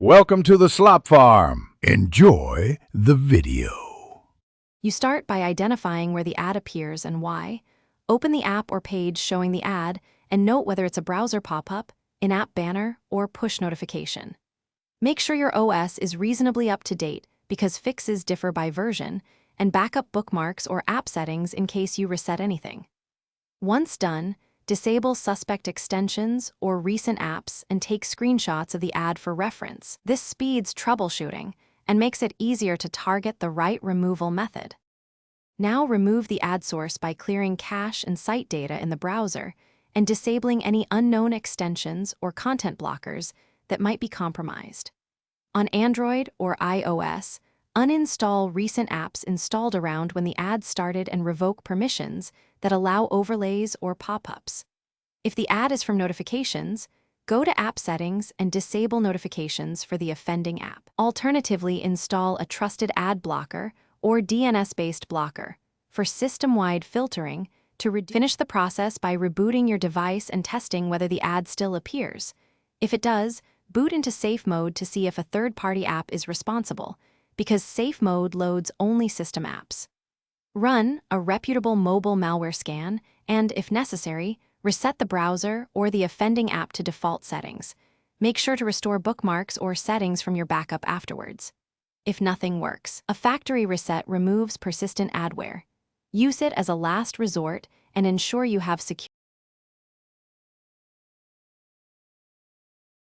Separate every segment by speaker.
Speaker 1: Welcome to the Slop Farm. Enjoy the video.
Speaker 2: You start by identifying where the ad appears and why. Open the app or page showing the ad and note whether it's a browser pop-up, in-app banner, or push notification. Make sure your OS is reasonably up to date because fixes differ by version, and back up bookmarks or app settings in case you reset anything. Once done, disable suspect extensions or recent apps and take screenshots of the ad for reference. This speeds troubleshooting and makes it easier to target the right removal method. Now remove the ad source by clearing cache and site data in the browser and disabling any unknown extensions or content blockers that might be compromised. On Android or iOS, uninstall recent apps installed around when the ad started and revoke permissions that allow overlays or pop-ups. If the ad is from notifications, go to App Settings and disable notifications for the offending app. Alternatively, install a trusted ad blocker or DNS-based blocker for system-wide filtering to finish the process by rebooting your device and testing whether the ad still appears. If it does, boot into safe mode to see if a third-party app is responsible, because safe mode loads only system apps. Run a reputable mobile malware scan and, if necessary, reset the browser or the offending app to default settings. Make sure to restore bookmarks or settings from your backup afterwards. If nothing works, a factory reset removes persistent adware. Use it as a last resort and ensure you have secure.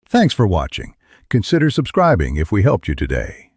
Speaker 1: Thanks for watching. Consider subscribing if we helped you today.